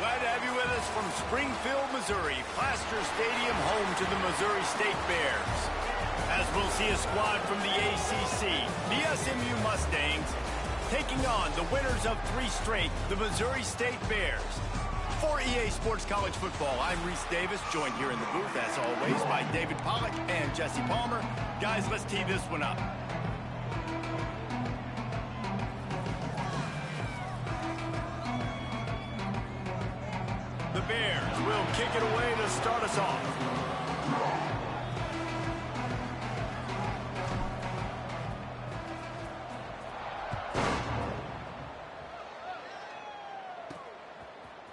Glad to have you with us from Springfield, Missouri, Plaster Stadium, home to the Missouri State Bears. As we'll see a squad from the ACC, the SMU Mustangs, taking on the winners of 3 straight, the Missouri State Bears. For EA Sports College Football, I'm Reese Davis, joined here in the booth, as always, by David Pollack and Jesse Palmer. Guys, let's tee this one up. The Bears will kick it away to start us off.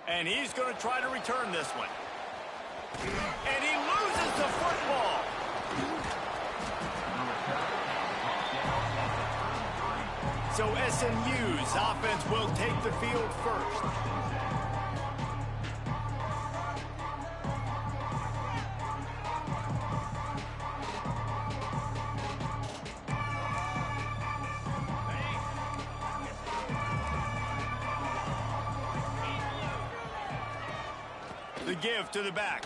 And he's going to try to return this one. And he loses the football. So SMU's offense will take the field first. The give to the back.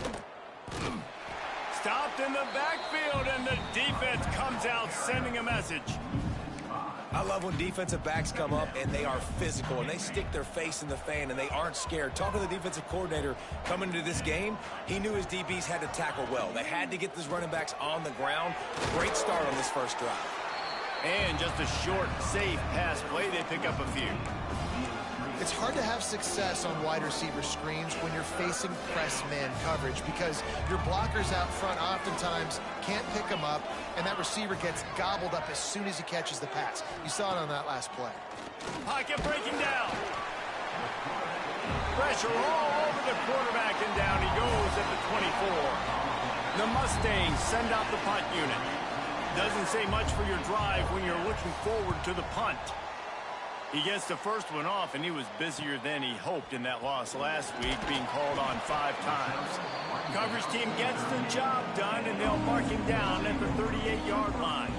Stopped in the backfield, and the defense comes out sending a message. I love when defensive backs come up and they are physical and they stick their face in the fan and they aren't scared. Talking to the defensive coordinator coming into this game, he knew his DBs had to tackle well. They had to get these running backs on the ground. Great start on this first drive. And just a short, safe pass play, they pick up a few. It's hard to have success on wide receiver screens when you're facing press man coverage because your blockers out front oftentimes can't pick them up, and that receiver gets gobbled up as soon as he catches the pass. You saw it on that last play. Pocket breaking down. Pressure all over the quarterback, and down he goes at the 24. The Mustangs send out the punt unit. Doesn't say much for your drive when you're looking forward to the punt. He gets the first one off, and he was busier than he hoped in that loss last week, being called on 5 times. Coverage team gets the job done, and they'll mark him down at the 38-yard line.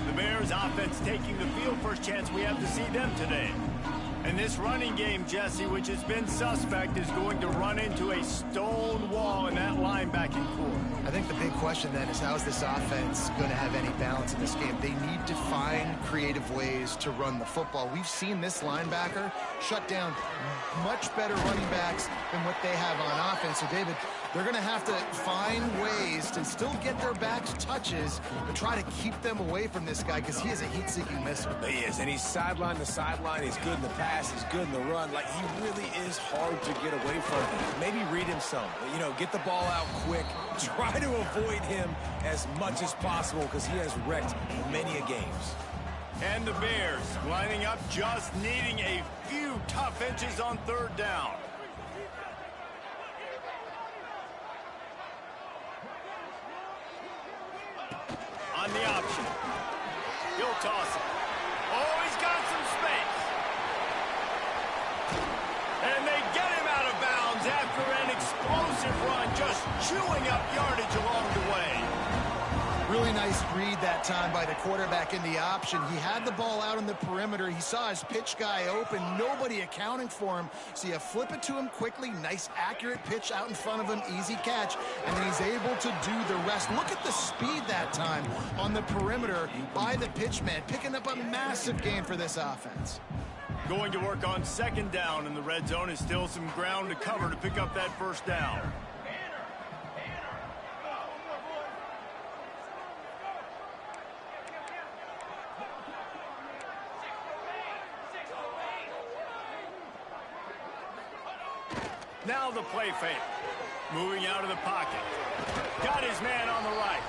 The Bears offense taking the field. First chance we have to see them today. And this running game, Jesse, which has been suspect, is going to run into a stone wall in that linebacking core. I think the big question then is how is this offense going to have any balance in this game? They need to find creative ways to run the football. We've seen this linebacker shut down much better running backs than what they have on offense. So, David, they're going to have to find ways to still get their backs touches and try to keep them away from this guy because he is a heat-seeking missile. He is, and he's sideline to sideline. He's good in the pass. He's good in the run. Like, he really is hard to get away from. Maybe read him some. You know, get the ball out quick. Try to avoid him as much as possible because he has wrecked many a games. And the Bears lining up, just needing a few tough inches on 3rd down. On the option. He'll toss it. Oh, he's got some space. And they get him out of bounds after an explosive run, just chewing up yardage along the way. Really nice read that time by the quarterback in the option. He had the ball out on the perimeter. He saw his pitch guy open, nobody accounting for him. So you flip it to him quickly, nice accurate pitch out in front of him, easy catch, and then he's able to do the rest. Look at the speed that time on the perimeter by the pitchman, picking up a massive gain for this offense. Going to work on 2nd down, and the red zone is still some ground to cover to pick up that 1st down. Now the play fake. Moving out of the pocket. Got his man on the right.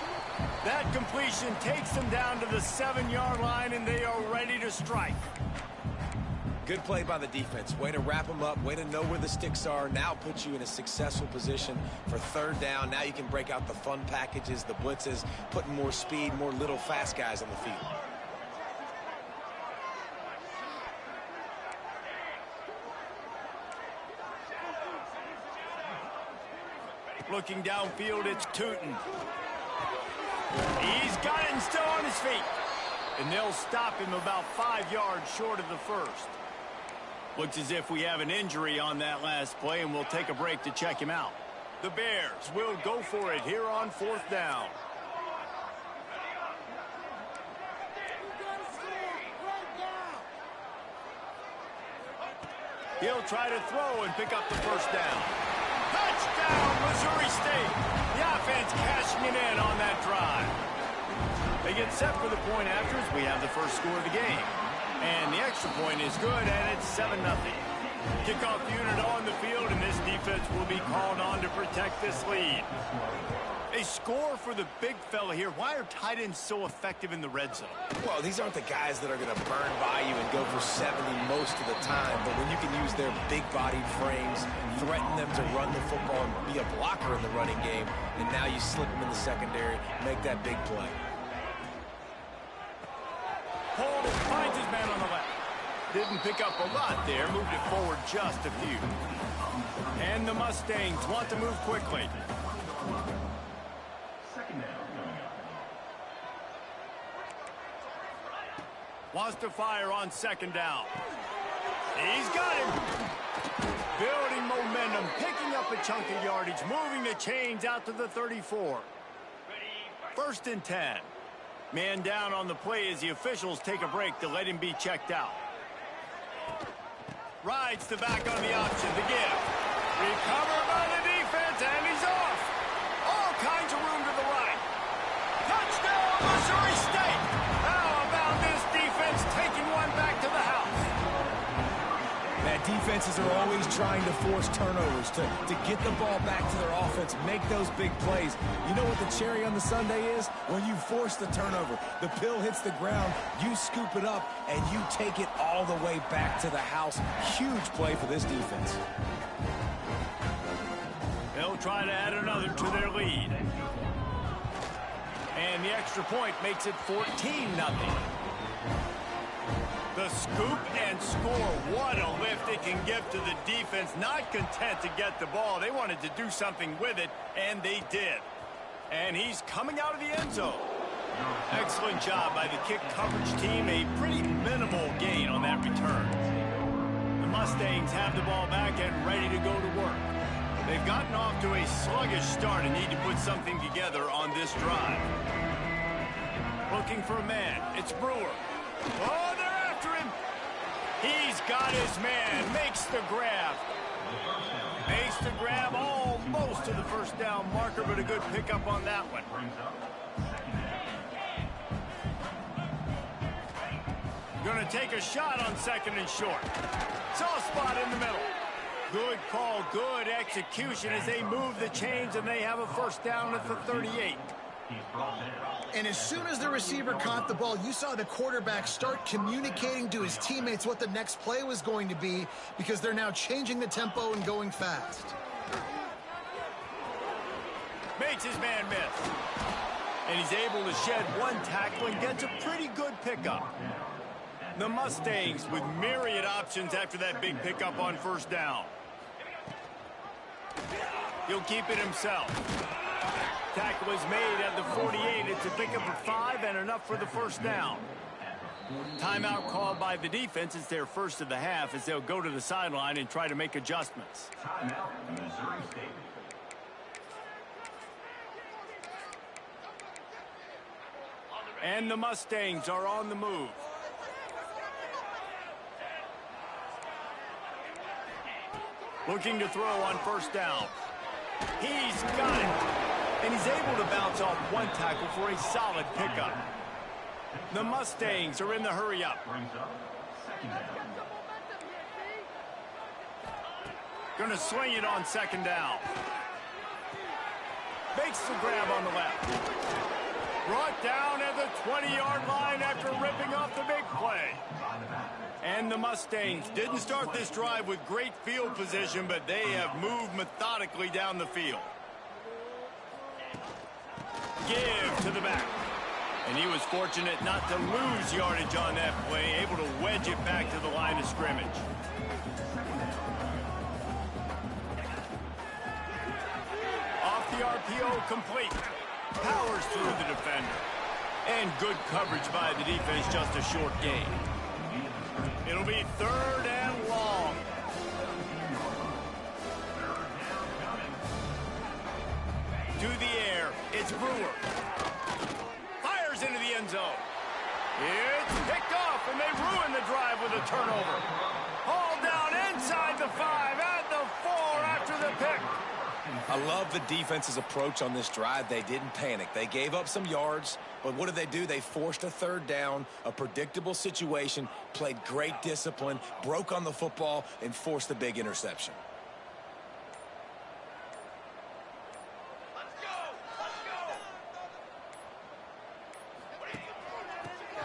That completion takes them down to the 7-yard line, and they are ready to strike. Good play by the defense. Way to wrap them up. Way to know where the sticks are. Now puts you in a successful position for 3rd down. Now you can break out the fun packages, the blitzes, putting more speed, more little fast guys on the field. Looking downfield, it's Tootin. He's got it and still on his feet. And they'll stop him about 5 yards short of the 1st. Looks as if we have an injury on that last play, and we'll take a break to check him out. The Bears will go for it here on 4th down. He'll try to throw and pick up the first down. Touchdown, Missouri State. The offense cashing it in on that drive. They get set for the point after as we have the first score of the game. And the extra point is good, and it's 7-0. Kickoff unit on the field, and this defense will be called on to protect this lead. A score for the big fella here. Why are tight ends so effective in the red zone? Well, these aren't the guys that are going to burn by you and go for 70 most of the time, but when you can use their big-bodied frames, threaten them to run the football and be a blocker in the running game, and now you slip them in the secondary, make that big play. Hold finds his man on the left. Didn't pick up a lot there, moved it forward just a few. And the Mustangs want to move quickly. Wants to fire on 2nd down. He's got him. Building momentum, picking up a chunk of yardage, moving the chains out to the 34. 1st and 10. Man down on the play as the officials take a break to let him be checked out. Rides the back on the option to give. Recovered by the defense, and he's off. All kinds of room to the right. Touchdown, Missouri State. How about this defense taking one back to the house? Defenses are always trying to force turnovers to get the ball back to their offense, make those big plays. You know what the cherry on the sundae is? When you force the turnover, the pill hits the ground, you scoop it up, and you take it all the way back to the house. Huge play for this defense. They'll try to add another to their lead. And the extra point makes it 14-0. The scoop and score. What a lift it can give to the defense. Not content to get the ball. They wanted to do something with it, and they did. And he's coming out of the end zone. Excellent job by the kick coverage team. A pretty minimal gain on that return. The Mustangs have the ball back and ready to go to work. They've gotten off to a sluggish start and need to put something together on this drive. Looking for a man. It's Brewer. Oh, they're after him. He's got his man. Makes the grab. Makes the grab almost to the first down marker, but a good pickup on that one. Going to take a shot on 2nd and short. Soft spot in the middle. Good call, good execution as they move the chains, and they have a first down at the 38. And as soon as the receiver caught the ball, you saw the quarterback start communicating to his teammates what the next play was going to be, because they're now changing the tempo and going fast. Makes his man miss. And he's able to shed one tackle and gets a pretty good pickup. The Mustangs with myriad options after that big pickup on first down. He'll keep it himself. Tackle is made at the 48. It's a pickup of 5 and enough for the first down. Timeout called by the defense. It's their first of the half as they'll go to the sideline and try to make adjustments. Timeout, Missouri State. And the Mustangs are on the move. Looking to throw on first down. He's got it. And he's able to bounce off one tackle for a solid pickup. The Mustangs are in the hurry-up. Going to swing it on 2nd down. Makes the grab on the left. Brought down at the 20-yard line after ripping off the big play. And the Mustangs didn't start this drive with great field position, but they have moved methodically down the field. Give to the back. And he was fortunate not to lose yardage on that play, able to wedge it back to the line of scrimmage. Off the RPO, complete. Powers through the defender. And good coverage by the defense, just a short gain. It'll be 3rd and long. It's Brewer. Fires into the end zone. It's picked off, and they ruin the drive with a turnover. Hauled down inside the 5, at the 4 after the pick. I love the defense's approach on this drive. They didn't panic. They gave up some yards, but what did they do? They forced a third down, a predictable situation, played great discipline, broke on the football, and forced a big interception.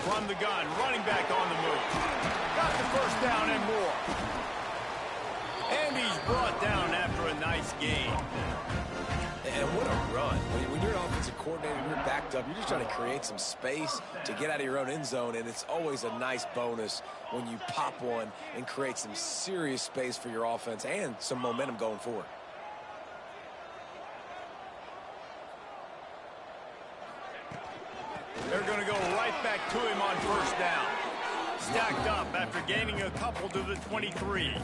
From the gun, running back on the move. Got the first down and more. And he's brought down after a nice gain. And what a run. When you're an offensive coordinator and you're backed up, you're just trying to create some space to get out of your own end zone, and it's always a nice bonus when you pop one and create some serious space for your offense and some momentum going forward. They're going to go right back to him on first down. Stacked up after gaining a couple to the 23.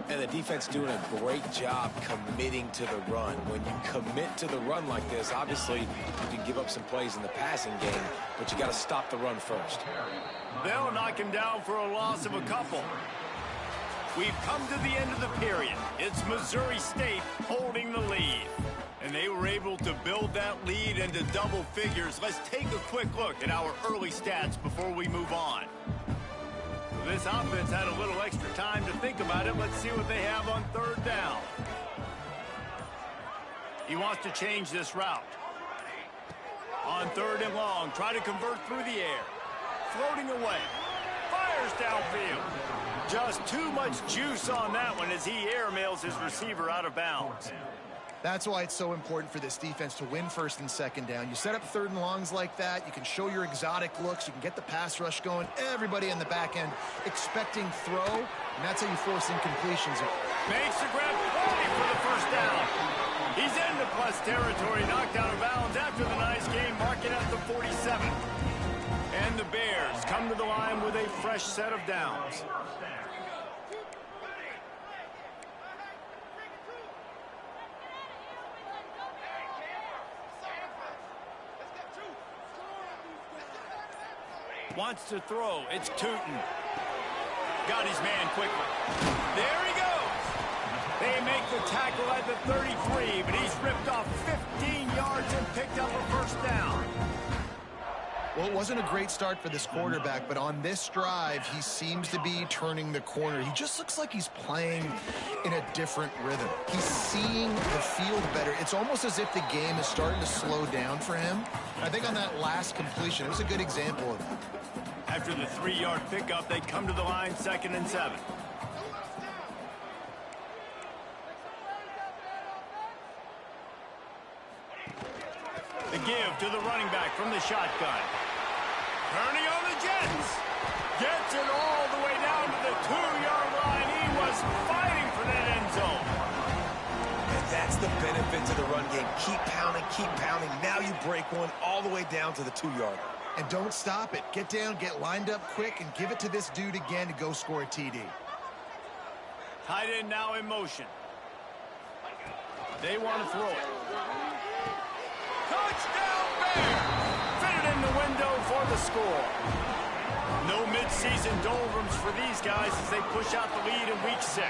And the defense doing a great job committing to the run. When you commit to the run like this, obviously you can give up some plays in the passing game, but you got to stop the run first. They'll knock him down for a loss of a couple. We've come to the end of the period. It's Missouri State holding the lead. And they were able to build that lead into double figures. Let's take a quick look at our early stats before we move on. This offense had a little extra time to think about it. Let's see what they have on third down. He wants to change this route. On third and long, try to convert through the air. Floating away. Fires downfield. Just too much juice on that one as he airmails his receiver out of bounds. That's why it's so important for this defense to win first and second down. You set up third and longs like that, you can show your exotic looks, you can get the pass rush going, everybody in the back end expecting throw, and that's how you force incompletions. Makes the grab quality for the first down. He's into plus territory, knocked out of bounds after the nice game, marking at the 47. And the Bears come to the line with a fresh set of downs. Wants to throw. It's Tootin. Got his man quickly. There he goes. They make the tackle at the 33, but he's ripped off 15 yards and picked up a first down. Well, it wasn't a great start for this quarterback, but on this drive, he seems to be turning the corner. He just looks like he's playing in a different rhythm. He's seeing the field better. It's almost as if the game is starting to slow down for him. I think on that last completion, it was a good example of that. After the 3-yard pickup, they come to the line 2nd and 7. The give to the running back from the shotgun. Turning on the Jets. Gets it all the way down to the 2-yard line. He was fighting for that end zone. And that's the benefit to the run game. Keep pounding, keep pounding. Now you break one all the way down to the 2-yard line. And don't stop it. Get down, get lined up quick, and give it to this dude again to go score a TD. Tight end now in motion. They want to throw it. Touchdown Bears! Fitted in the window for the score. No midseason doldrums for these guys as they push out the lead in week 6.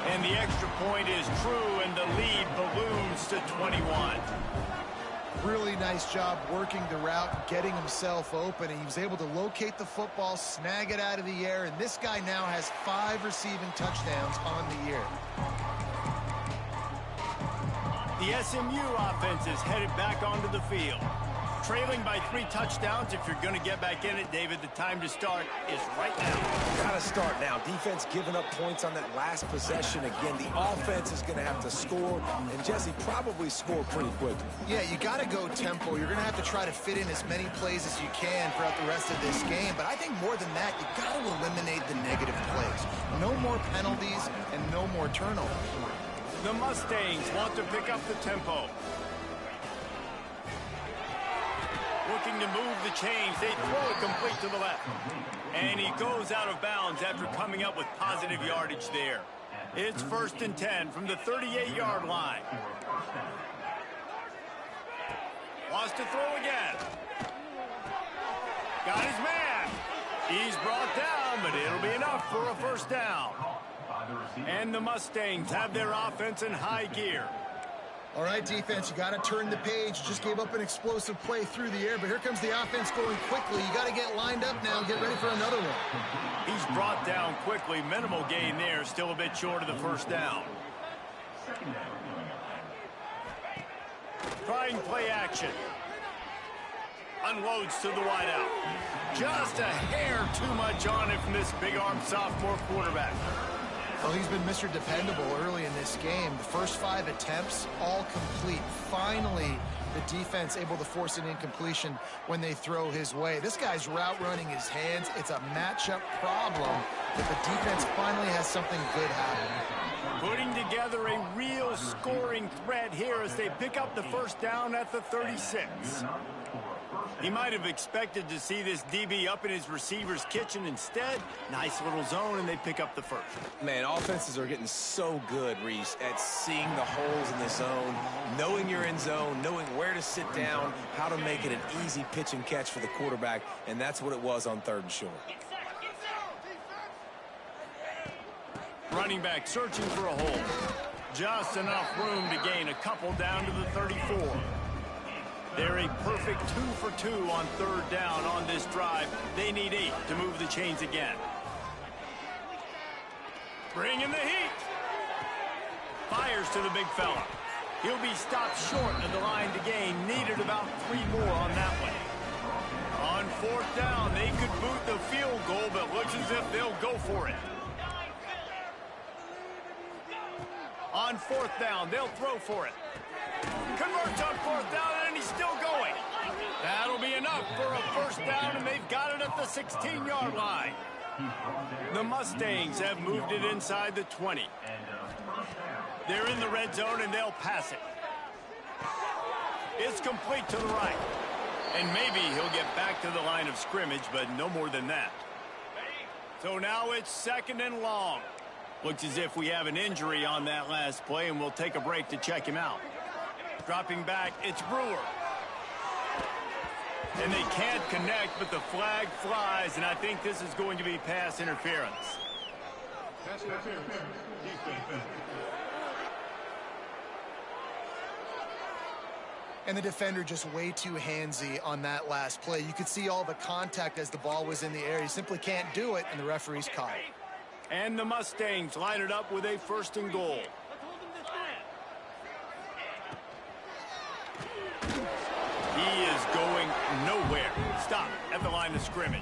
And the extra point is true, and the lead balloons to 21. Really nice job working the route, getting himself open, and he was able to locate the football, snag it out of the air, and this guy now has 5 receiving touchdowns on the year. The SMU offense is headed back onto the field. Trailing by 3 touchdowns. If you're going to get back in it, David, the time to start is right now. Got to start now. Defense giving up points on that last possession. Again, the offense is going to have to score, and Jesse probably score pretty quickly. Yeah, you got to go tempo. You're going to have to try to fit in as many plays as you can throughout the rest of this game. But I think more than that, you got to eliminate the negative plays. No more penalties and no more turnovers. The Mustangs want to pick up the tempo. Looking to move the chains. They throw it complete to the left. And he goes out of bounds after coming up with positive yardage there. It's 1st and 10 from the 38-yard line. Wants to throw again. Got his man. He's brought down, but it'll be enough for a first down. And the Mustangs have their offense in high gear. All right, defense, you got to turn the page. Just gave up an explosive play through the air, but here comes the offense going quickly. You got to get lined up now and get ready for another one. He's brought down quickly. Minimal gain there, still a bit short of the first down. Trying play action. Unloads to the wideout. Just a hair too much on it from this big-arm sophomore quarterback. Well, he's been Mr. Dependable early in this game. The first 5 attempts, all complete. Finally, the defense able to force an incompletion when they throw his way. This guy's route running his hands. It's a matchup problem, but the defense finally has something good happen. Putting together a real scoring threat here as they pick up the first down at the 36. He might have expected to see this DB up in his receiver's kitchen. Instead, nice little zone, and they pick up the first. Man, offenses are getting so good, Reese, at seeing the holes in the zone, knowing you're in zone, knowing where to sit down, how to make it an easy pitch and catch for the quarterback, and that's what it was on 3rd and short. Running back searching for a hole. Just enough room to gain a couple down to the 34. They're a perfect 2 for 2 on 3rd down on this drive. They need 8 to move the chains again. Bring in the heat. Fires to the big fella. He'll be stopped short of the line to gain. Needed about 3 more on that one. On 4th down, they could boot the field goal, but looks as if they'll go for it. On 4th down, they'll throw for it. Converts on 4th down, and he's still going. That'll be enough for a first down, and they've got it at the 16-yard line. The Mustangs have moved it inside the 20. They're in the red zone, and they'll pass it. It's complete to the right. And maybe he'll get back to the line of scrimmage, but no more than that. So now it's 2nd and long. Looks as if we have an injury on that last play, and we'll take a break to check him out. Dropping back, it's Brewer. And they can't connect, but the flag flies, and I think this is going to be pass interference. And the defender just way too handsy on that last play. You could see all the contact as the ball was in the air. He simply can't do it, and the referee's caught it. And the Mustangs line it up with a 1st and goal. He is going nowhere. Stop at the line of scrimmage.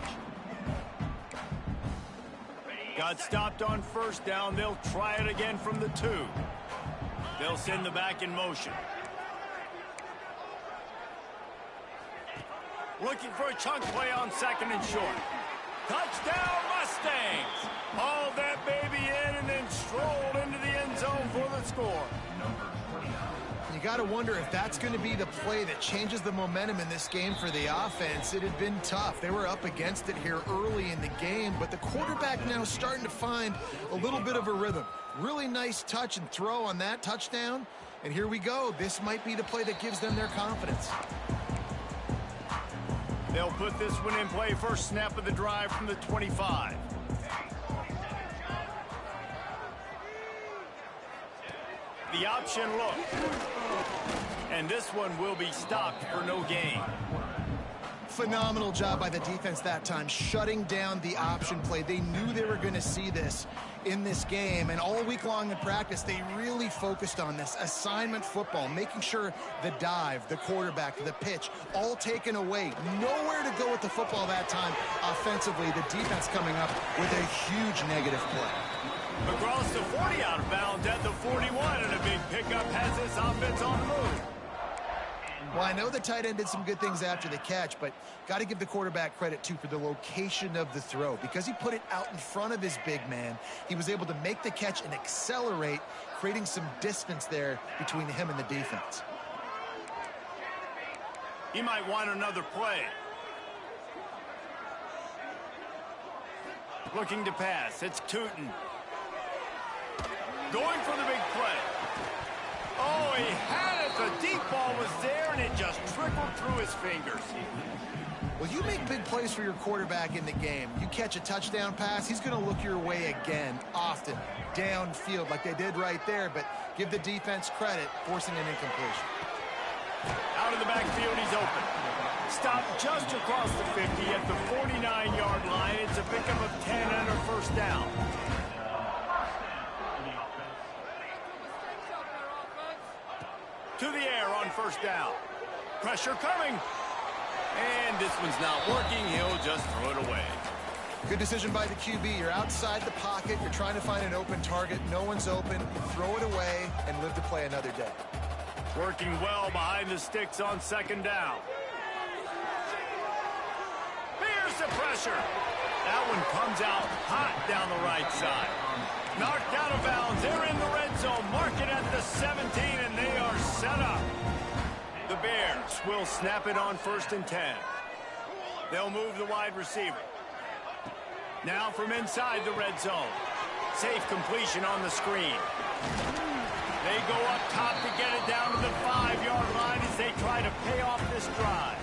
Got stopped on 1st down. They'll try it again from the 2. They'll send the back in motion. Looking for a chunk play on 2nd and short. Touchdown Mustangs! Hauled that baby in and then strolled into the end zone for the score. You got to wonder if that's going to be the play that changes the momentum in this game for the offense. It had been tough. They were up against it here early in the game, but the quarterback now starting to find a little bit of a rhythm. Really nice touch and throw on that touchdown. And here we go. This might be the play that gives them their confidence. They'll put this one in play. First snap of the drive from the 25. The option look. And this one will be stopped for no gain. Phenomenal job by the defense that time, shutting down the option play. They knew they were going to see this in this game, and all week long in practice, they really focused on this assignment football, making sure the dive, the quarterback, the pitch, all taken away. Nowhere to go with the football that time offensively. The defense coming up with a huge negative play. Across the 40 out of bounds at the 41, and a big pickup has this offense on the move. Well, I know the tight end did some good things after the catch, but got to give the quarterback credit, too, for the location of the throw. Because he put it out in front of his big man, he was able to make the catch and accelerate, creating some distance there between him and the defense. He might want another play. Looking to pass. It's Tootin. Going for the big play. Oh, he had it, the The deep ball was there, and it just trickled through his fingers. Well, you make big plays for your quarterback in the game. You catch a touchdown pass, he's going to look your way again, often, downfield like they did right there, but give the defense credit, forcing an incompletion. Out of the backfield, he's open. Stopped just across the 50 at the 49-yard line. It's a pickup of 10 and a first down. To the air on first down. Pressure coming. And this one's not working. He'll just throw it away. Good decision by the QB. You're outside the pocket. You're trying to find an open target. No one's open. Throw it away and live to play another day. Working well behind the sticks on second down. Here's the pressure. That one comes out hot down the right side. Knocked out of bounds. They're in the red zone. Mark it at the 17, and they are set up. The Bears will snap it on 1st and 10. They'll move the wide receiver. Now from inside the red zone. Safe completion on the screen. They go up top to get it down to the 5-yard line as they try to pay off this drive.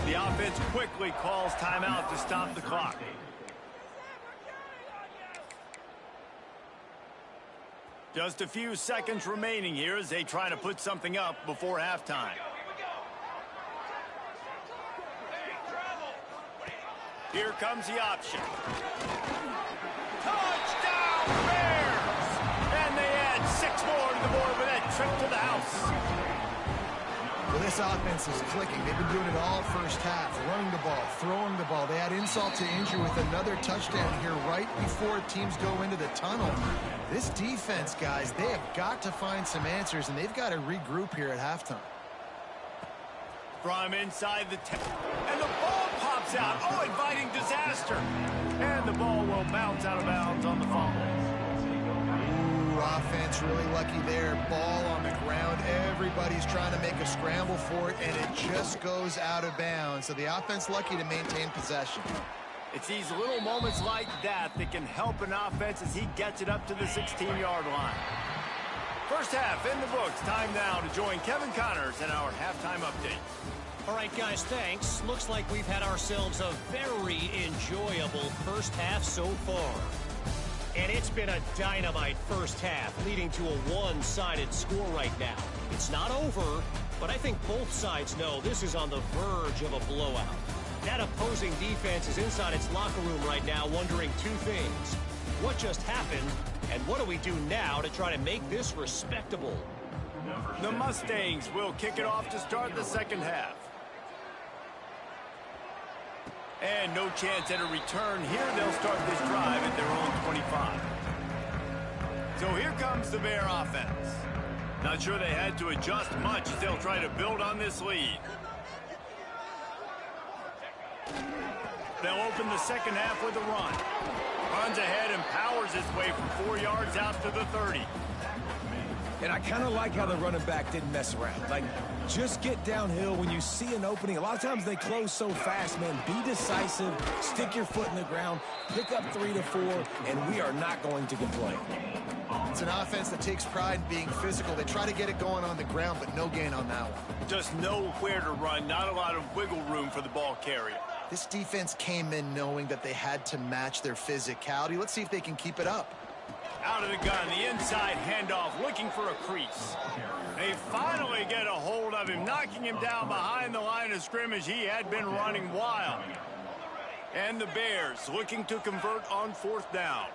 The offense quickly calls timeout to stop the clock. Just a few seconds remaining here as they try to put something up before halftime. Here comes the option. Touchdown, Bears! And they add 6 more to the board with that trip to the house. Well, this offense is clicking. They've been doing it all first half. Running the ball, throwing the ball. They add insult to injury with another touchdown here right before teams go into the tunnel. This defense, guys, they have got to find some answers, and they've got to regroup here at halftime. From inside the 10, and the ball pops out. Oh, inviting disaster. And the ball will bounce out of bounds on the fumble. Ooh, offense really lucky there. Ball on the ground. Everybody's trying to make a scramble for it, and it just goes out of bounds. So the offense lucky to maintain possession. It's these little moments like that that can help an offense as he gets it up to the 16-yard line. First half in the books. Time now to join Kevin Connors in our halftime update. All right, guys, thanks. Looks like we've had ourselves a very enjoyable first half so far. And it's been a dynamite first half, leading to a one-sided score right now. It's not over, but I think both sides know this is on the verge of a blowout. That opposing defense is inside its locker room right now wondering 2 things. What just happened, and what do we do now to try to make this respectable? The Mustangs will kick it off to start the second half. And no chance at a return here. They'll start this drive at their own 25. So here comes the Bear offense. Not sure they had to adjust much as they'll try to build on this lead. They'll open the second half with a run. Runs ahead and powers his way for 4 yards out to the 30. And I kind of like how the running back didn't mess around. Like, just get downhill when you see an opening. A lot of times they close so fast, man. Be decisive, stick your foot in the ground, pick up 3 to 4, and we are not going to complain. It's an offense that takes pride in being physical. They try to get it going on the ground, but no gain on that one. Just nowhere to run, not a lot of wiggle room for the ball carrier. This defense came in knowing that they had to match their physicality. Let's see if they can keep it up. Out of the gun, the inside handoff, looking for a crease. They finally get a hold of him, knocking him down behind the line of scrimmage. He had been running wild. And the Bears looking to convert on 4th down.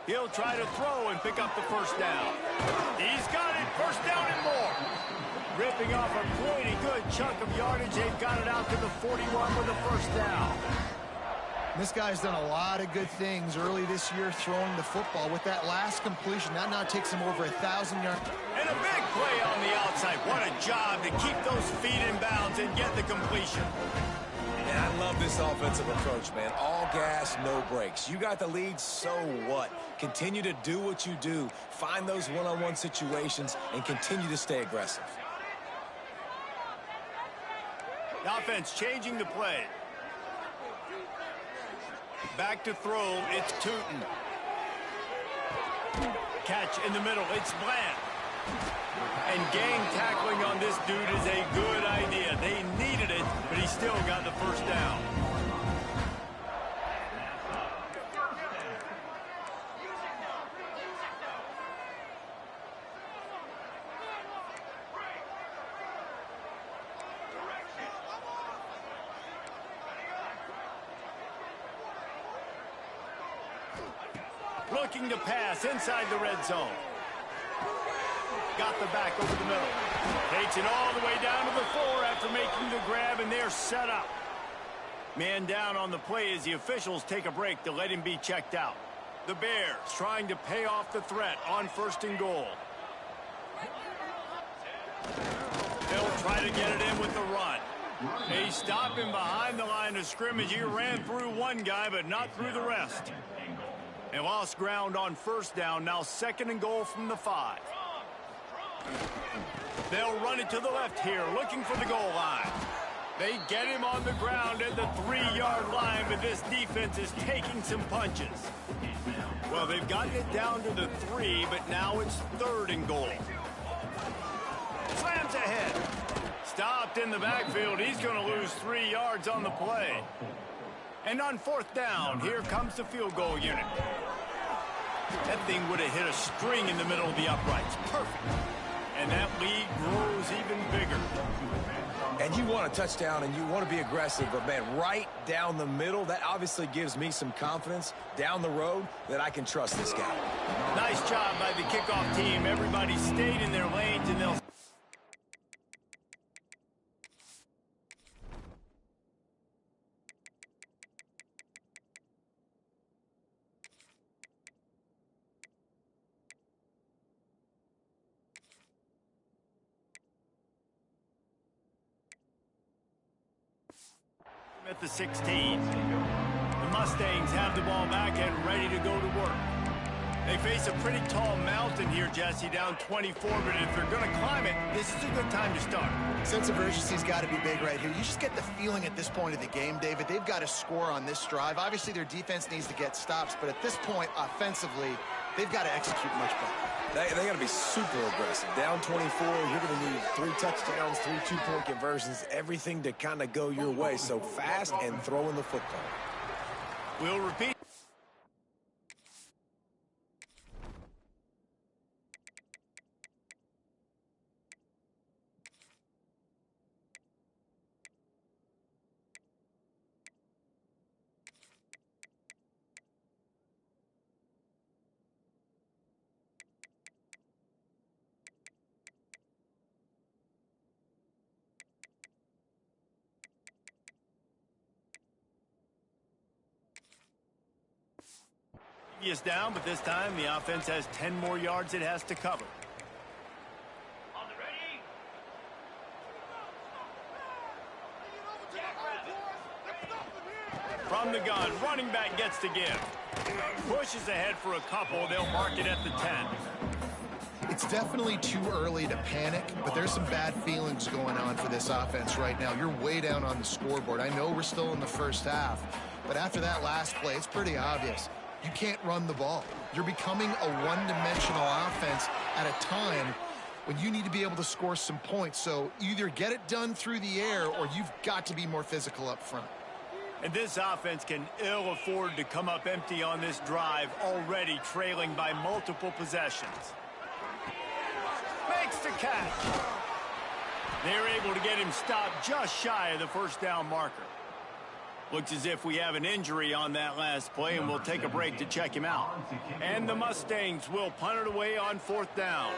He'll try to throw and pick up the first down. He's got it, first down and more. Ripping off a pretty good chunk of yardage. They've got it out to the 41 with a first down. This guy's done a lot of good things early this year throwing the football. With that last completion, that now takes him over 1,000 yards. And a big play on the outside. What a job to keep those feet in bounds and get the completion. And I love this offensive approach, man. All gas, no brakes. You got the lead, so what? Continue to do what you do. Find those one-on-one situations and continue to stay aggressive. The offense changing the play. Back to throw, it's Tootin. catch in the middle. It's Bland. And gang tackling on this dude is a good idea. They needed it, but he still got the first down. Looking to pass inside the red zone. Got the back over the middle. Takes it all the way down to the 4 after making the grab, and they're set up. Man down on the play as the officials take a break to let him be checked out. The Bears trying to pay off the threat on 1st and goal. They'll try to get it in with the run. They stop him behind the line of scrimmage. He ran through one guy, but not through the rest. They lost ground on 1st down. Now 2nd and goal from the 5. They'll run it to the left here, looking for the goal line. They get him on the ground at the 3-yard line, but this defense is taking some punches. Well, they've gotten it down to the 3, but now it's 3rd and goal. Slams ahead. Stopped in the backfield. He's going to lose 3 yards on the play. And on 4th down, here comes the field goal unit. That thing would have hit a string in the middle of the uprights. Perfect. And that lead grows even bigger. And you want a touchdown and you want to be aggressive, but, man, right down the middle, that obviously gives me some confidence down the road that I can trust this guy. Nice job by the kickoff team. Everybody stayed in their lanes, and they'll... at the 16. The Mustangs have the ball back and ready to go to work. They face a pretty tall mountain here, Jesse, down 24, but if they're going to climb it, this is a good time to start. Sense of urgency's got to be big right here. You just get the feeling at this point of the game, David, they've got to score on this drive. Obviously, their defense needs to get stops, but at this point, offensively, they've got to execute much better. They got to be super aggressive. Down 24, you're going to need 3 touchdowns, 3 two-point conversions, everything to kind of go your way. So fast and throwing the football. We'll repeat. Is down, but this time the offense has 10 more yards it has to cover. On the ready. From the gun, running back gets to give. Pushes ahead for a couple. They'll mark it at the 10. It's definitely too early to panic, but there's some bad feelings going on for this offense right now. You're way down on the scoreboard. I know we're still in the first half, but after that last play, it's pretty obvious. You can't run the ball. You're becoming a one-dimensional offense at a time when you need to be able to score some points. So either get it done through the air or you've got to be more physical up front. And this offense can ill afford to come up empty on this drive, already trailing by multiple possessions. Makes the catch. They're able to get him stopped just shy of the first down marker. Looks as if we have an injury on that last play, and we'll take a break to check him out. And the Mustangs will punt it away on 4th down.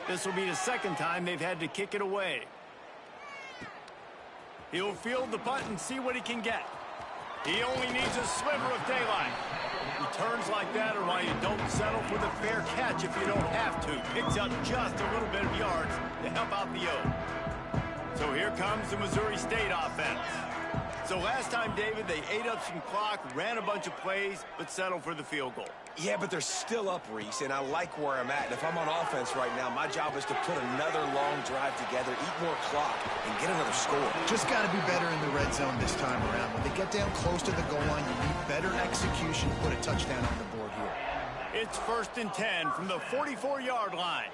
This will be the 2nd time they've had to kick it away. He'll field the punt and see what he can get. He only needs a sliver of daylight. Returns like that are why you don't settle for the fair catch if you don't have to. Picks up just a little bit of yards to help out the O. So here comes the Missouri State offense. So last time, David, they ate up some clock, ran a bunch of plays, but settled for the field goal. Yeah, but they're still up, Reese, and I like where I'm at. And if I'm on offense right now, my job is to put another long drive together, eat more clock, and get another score. Just got to be better in the red zone this time around. When they get down close to the goal line, you need better execution to put a touchdown on the board here. It's 1st and 10 from the 44-yard line.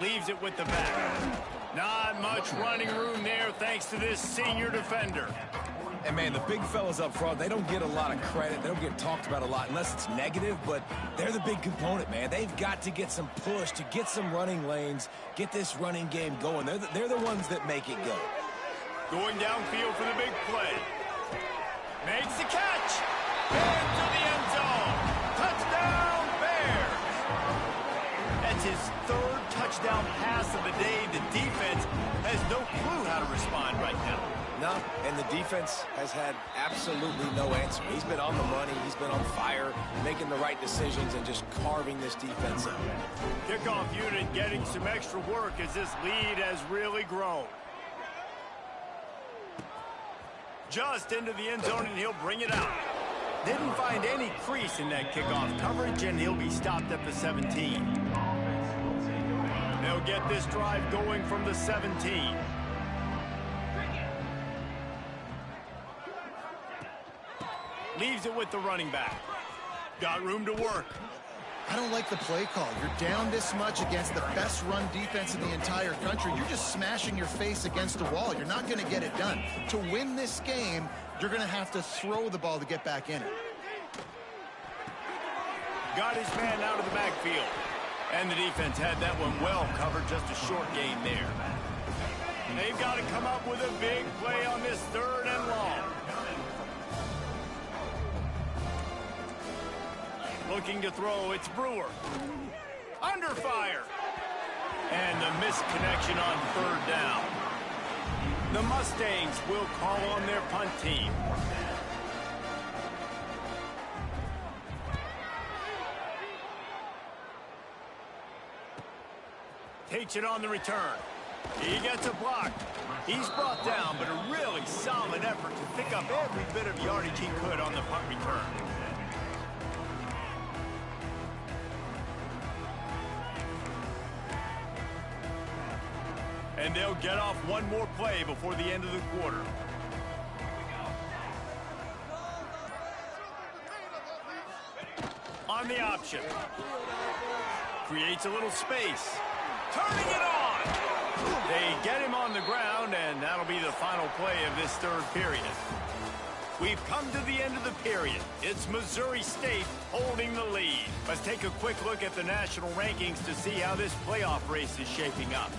Leaves it with the back. Not much running room there thanks to this senior defender. And, man, the big fellas up front, they don't get a lot of credit. They don't get talked about a lot unless it's negative, but they're the big component, man. They've got to get some push, to get some running lanes, get this running game going. They're the ones that make it go. Going downfield for the big play. Makes the catch. Into the end zone. Touchdown, Bears. That's his 3rd touchdown pass of the day. The defense has no clue how to respond right now. No, and the defense has had absolutely no answer. He's been on the money. He's been on fire, making the right decisions and just carving this defense up. Kickoff unit getting some extra work as this lead has really grown. Just into the end zone, and he'll bring it out. Didn't find any crease in that kickoff coverage, and he'll be stopped at the 17. They'll get this drive going from the 17. Leaves it with the running back. Got room to work. I don't like the play call. You're down this much against the best run defense in the entire country. You're just smashing your face against a wall. You're not going to get it done. To win this game, you're going to have to throw the ball to get back in it. Got his man out of the backfield. And the defense had that one well covered, just a short gain there. They've got to come up with a big play on this 3rd and long. Looking to throw, it's Brewer. Under fire. And the missed connection on 3rd down. The Mustangs will call on their punt team. Takes it on the return. He gets a block. He's brought down, but a really solid effort to pick up every bit of yardage he could on the punt return. And they'll get off one more play before the end of the quarter. On the option. Creates a little space. Turning it on. They get him on the ground, and that'll be the final play of this 3rd period. We've come to the end of the period. It's Missouri State holding the lead. Let's take a quick look at the national rankings to see how this playoff race is shaping up.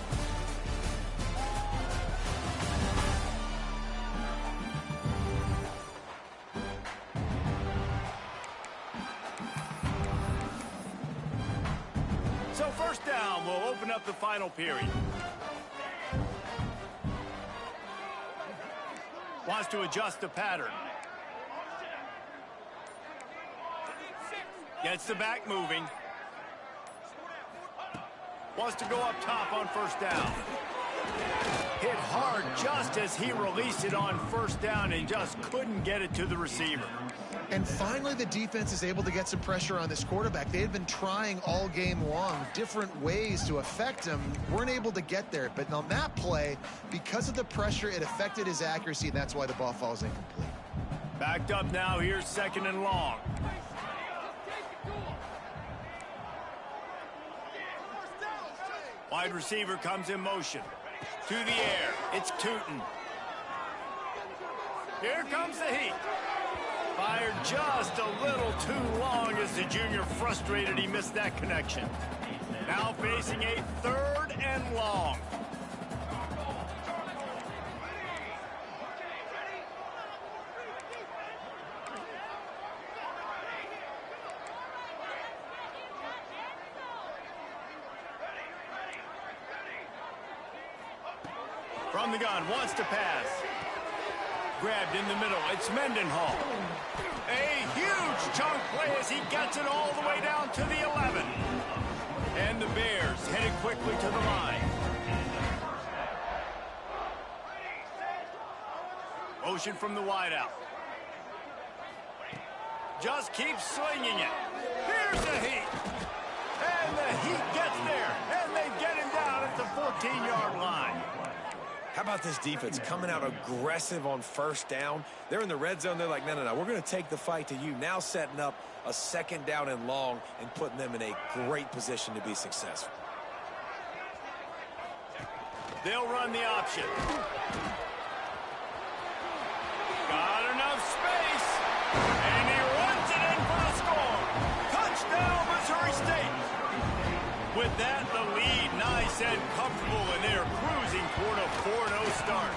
So 1st down, we'll open up the final period. Wants to adjust the pattern. Gets the back moving. Wants to go up top on 1st down. Hit hard just as he released it on 1st down and just couldn't get it to the receiver. And finally, the defense is able to get some pressure on this quarterback. They had been trying all game long different ways to affect him. Weren't able to get there. But on that play, because of the pressure, it affected his accuracy, and that's why the ball falls incomplete. Backed up now. Here's 2nd and long. Wide receiver comes in motion. To the air. It's Tootin. Here comes the heat. Fired just a little too long as the junior frustrated he missed that connection. Now facing a 3rd and long. From the gun, wants to pass. Grabbed in the middle, it's Mendenhall. A huge chunk play as he gets it all the way down to the 11. And the Bears headed quickly to the line. Motion from the wideout. Just keeps swinging it. Here's the Heat. And the Heat gets there. And they get him down at the 14-yard line. How about this defense coming out aggressive on first down? They're in the red zone. They're like, no, no, no, we're going to take the fight to you. Now setting up a second down and long and putting them in a great position to be successful. They'll run the option. Got enough space. And he runs it in for the score. Touchdown, Missouri State. With that, the lead nice and comfortable, and they're cruising toward a 4-0 start.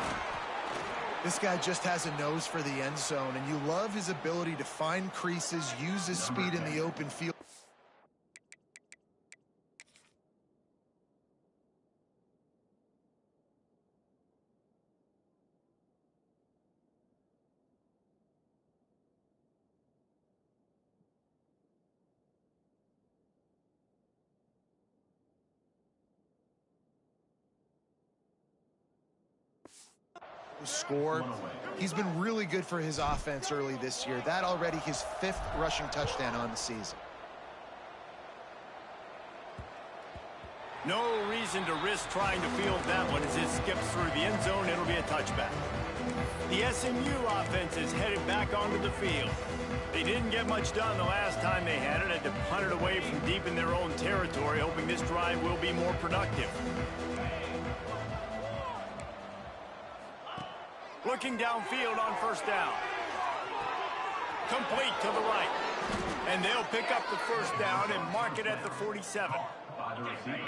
This guy just has a nose for the end zone, and you love his ability to find creases, use his speed in the open field. Score. He's been really good for his offense early this year. That already his 5th rushing touchdown on the season. No reason to risk trying to field that one as it skips through the end zone. It'll be a touchback. The SMU offense is headed back onto the field. They didn't get much done the last time they had it. Had to punt it away from deep in their own territory, hoping this drive will be more productive. Looking downfield on first down. Complete to the right. And they'll pick up the first down and mark it at the 47.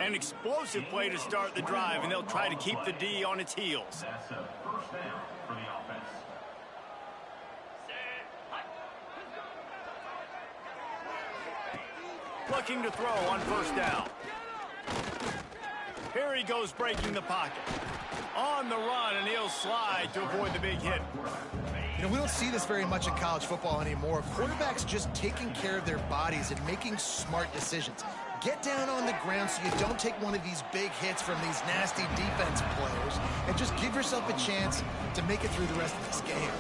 An explosive play to start the drive, and they'll try to keep the D on its heels. That's a first down for the offense. Looking to throw on first down. Here he goes breaking the pocket. On the run, and he'll slide to avoid the big hit. You know, we don't see this very much in college football anymore. Quarterbacks just taking care of their bodies and making smart decisions. Get down on the ground so you don't take one of these big hits from these nasty defense players, and just give yourself a chance to make it through the rest of this game.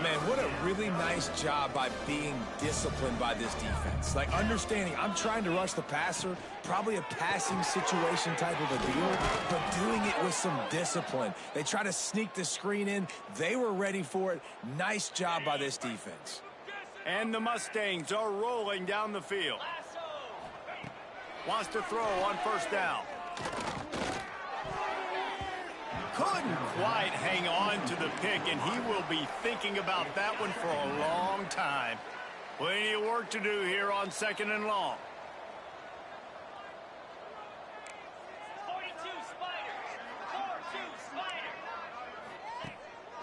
Man, what a really nice job by being disciplined by this defense. Like, understanding I'm trying to rush the passer, probably a passing situation type of a deal, but doing it with some discipline. They try to sneak the screen in. They were ready for it. Nice job by this defense. And the Mustangs are rolling down the field. Wants to throw on first down. Couldn't quite hang on to the pick, and he will be thinking about that one for a long time. Plenty of work to do here on second and long. 42 Spiders. 4-2 Spiders.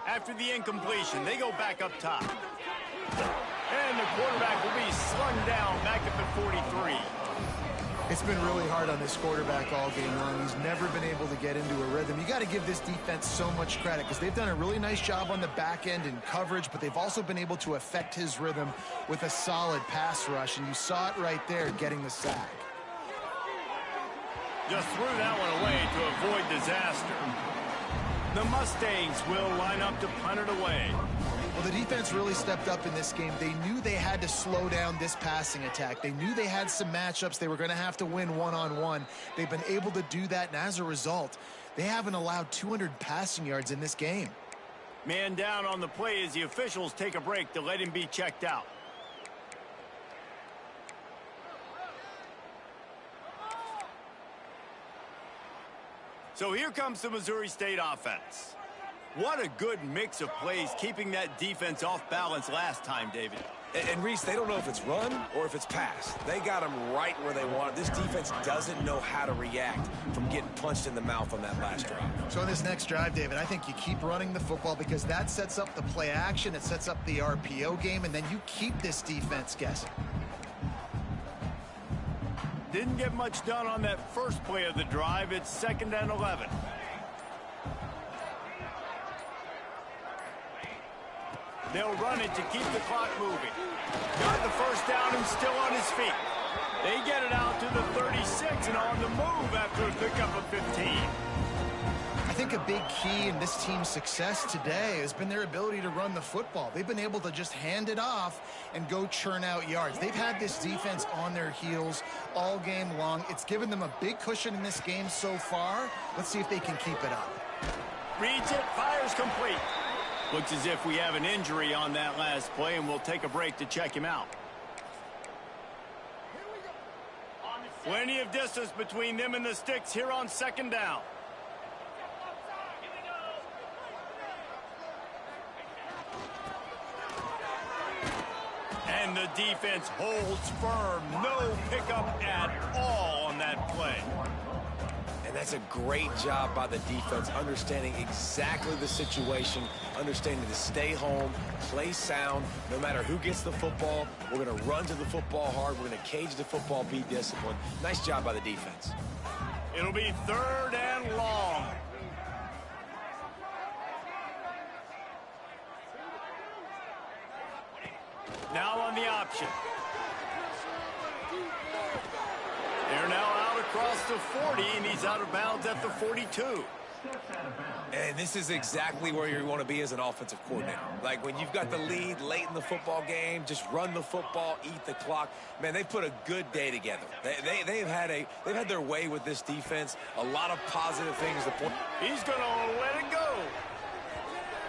After the incompletion, they go back up top. And the quarterback will be slung down back at the 43. It's been really hard on this quarterback all game long. He's never been able to get into a rhythm. You got to give this defense so much credit because they've done a really nice job on the back end in coverage, but they've also been able to affect his rhythm with a solid pass rush, and you saw it right there getting the sack. Just threw that one away to avoid disaster. The Mustangs will line up to punt it away. Well, the defense really stepped up in this game. They knew they had to slow down this passing attack. They knew they had some matchups they were going to have to win one-on-one. They've been able to do that, and as a result, they haven't allowed 200 passing yards in this game. Man down on the play as the officials take a break to let him be checked out. So here comes the Missouri State offense. What a good mix of plays, keeping that defense off balance last time, David. And Reese, they don't know if it's run or if it's pass. They got them right where they want it. This defense doesn't know how to react from getting punched in the mouth on that last drive. So in this next drive, David, I think you keep running the football because that sets up the play action, it sets up the RPO game, and then you keep this defense guessing. Didn't get much done on that first play of the drive. It's 2nd and 11. They'll run it to keep the clock moving. Got the first down and still on his feet. They get it out to the 36 and on the move after a pickup of 15. I think think a big key in this team's success today has been their ability to run the football. They've been able to just hand it off and go churn out yards. They've had this defense on their heels all game long. It's given them a big cushion in this game so far. Let's see if they can keep it up. Reads it, fires complete. Looks as if we have an injury on that last play, and we'll take a break to check him out. Plenty of distance between them and the sticks here on second down. And the defense holds firm. No pickup at all on that play. And that's a great job by the defense, understanding exactly the situation, understanding to stay home, play sound. No matter who gets the football, we're going to run to the football hard. We're going to cage the football, be disciplined. Nice job by the defense. It'll be 3rd and long. Now on the option. They're now out across the 40, and he's out of bounds at the 42. And this is exactly where you want to be as an offensive coordinator. Like when you've got the lead late in the football game, just run the football, eat the clock. Man, they've put a good day together. They've had their way with this defense. A lot of positive things to point. He's going to let it go.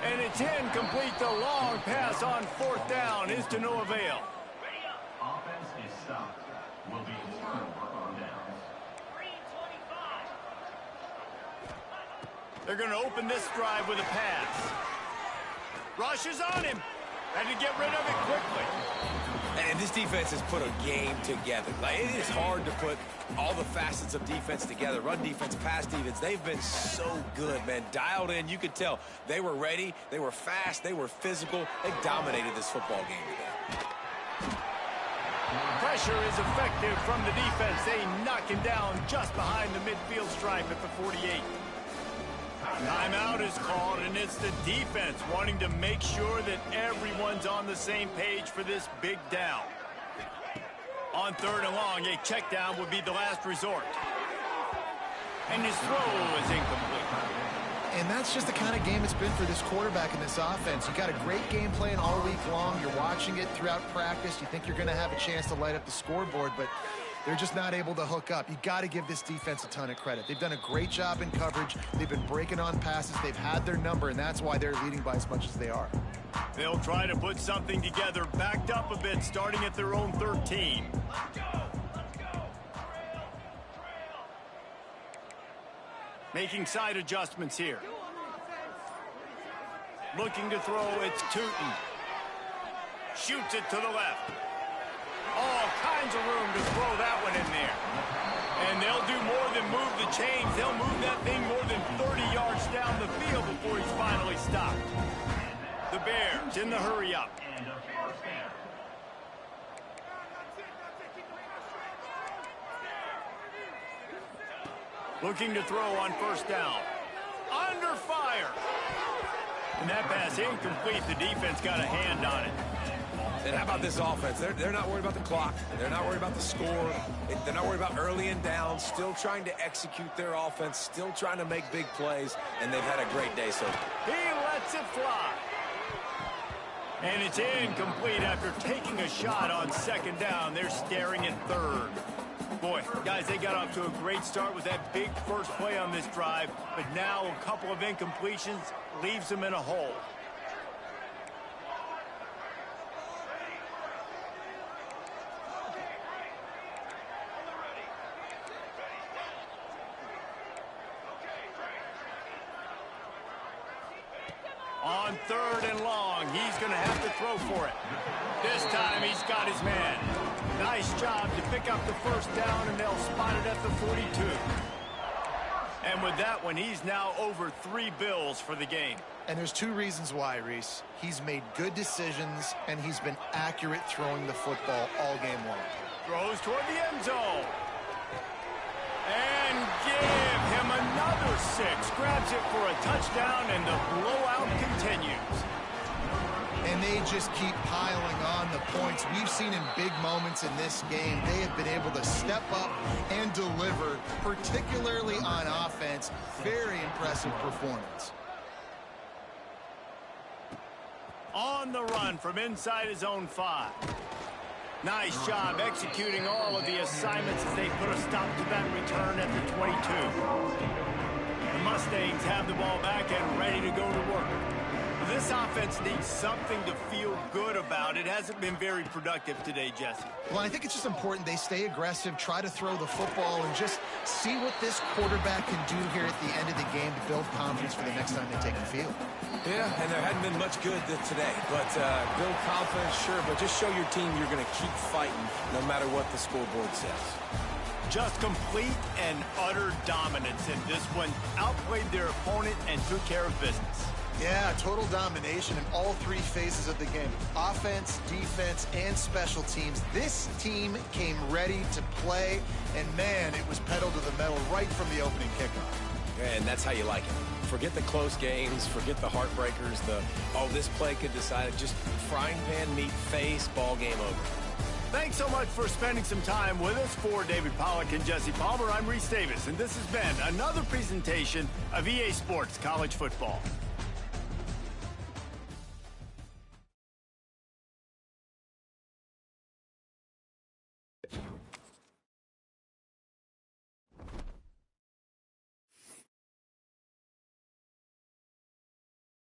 And it's incomplete. The long pass on 4th down is to no avail. Offense is stopped. Will be turnover on downs. 3:25. They're going to open this drive with a pass. Rushes on him. Had to get rid of it quickly. And this defense has put a game together. Like, it is hard to put all the facets of defense together. Run defense, pass defense. They've been so good, man. Dialed in. You could tell they were ready. They were fast. They were physical. They dominated this football game today. Pressure is effective from the defense. They knock him down just behind the midfield stripe at the 48. Timeout is called, and it's the defense wanting to make sure that everyone's on the same page for this big down. On 3rd and long, a check down would be the last resort. And his throw is incomplete. And that's just the kind of game it's been for this quarterback in this offense. You got a great game plan all week long. You're watching it throughout practice. You think you're going to have a chance to light up the scoreboard, but they're just not able to hook up. You got to give this defense a ton of credit. They've done a great job in coverage. They've been breaking on passes. They've had their number, and that's why they're leading by as much as they are. They'll try to put something together, backed up a bit, starting at their own 13. Making side adjustments here. Looking to throw, it's Tootin. Shoots it to the left. All kinds of room to throw that one in there. And they'll do more than move the chains. They'll move that thing more than 30 yards down the field before he's finally stopped. The Bears in the hurry up. And a first down. Looking to throw on 1st down. Under fire. And that pass incomplete. The defense got a hand on it. And how about this offense? They're not worried about the clock. They're not worried about the score. They're not worried about early and down. Still trying to execute their offense. Still trying to make big plays. And they've had a great day so far. He lets it fly. And it's incomplete after taking a shot on 2nd down. They're staring at 3rd. Boy, guys, they got off to a great start with that big first play on this drive. But now a couple of incompletions leaves them in a hole. On 3rd and long, he's going to have to throw for it. This time he's got his man. Nice job to pick up the 1st down, and they'll spot it at the 42. And with that one, he's now over 3 bills for the game. And there's 2 reasons why, Reese. He's made good decisions, and he's been accurate throwing the football all game long. Throws toward the end zone. And give him another 6. Grabs it for a touchdown, and the blowout continues. and they just keep piling on the points. We've seen in big moments in this game, they have been able to step up and deliver, particularly on offense. Very impressive performance. On the run from inside his own 5. Nice job executing all of the assignments as they put a stop to that return at the 22. The Mustangs have the ball back and ready to go to work. This offense needs something to feel good about. It hasn't been very productive today, Jesse. Well, I think it's just important they stay aggressive, try to throw the football, and just see what this quarterback can do here at the end of the game to build confidence for the next time they take the field. Yeah, and there hadn't been much good today. But build confidence, sure, but just show your team you're going to keep fighting no matter what the scoreboard says. Just complete and utter dominance in this one. Outplayed their opponent and took care of business. Yeah, total domination in all 3 phases of the game. Offense, defense, and special teams. This team came ready to play, and man, it was pedal to the metal right from the opening kickoff. And that's how you like it. Forget the close games, forget the heartbreakers, this play could decide it. Just frying pan meat face, ball game over. Thanks so much for spending some time with us. For David Pollack and Jesse Palmer, I'm Reese Davis, and this has been another presentation of EA Sports College Football.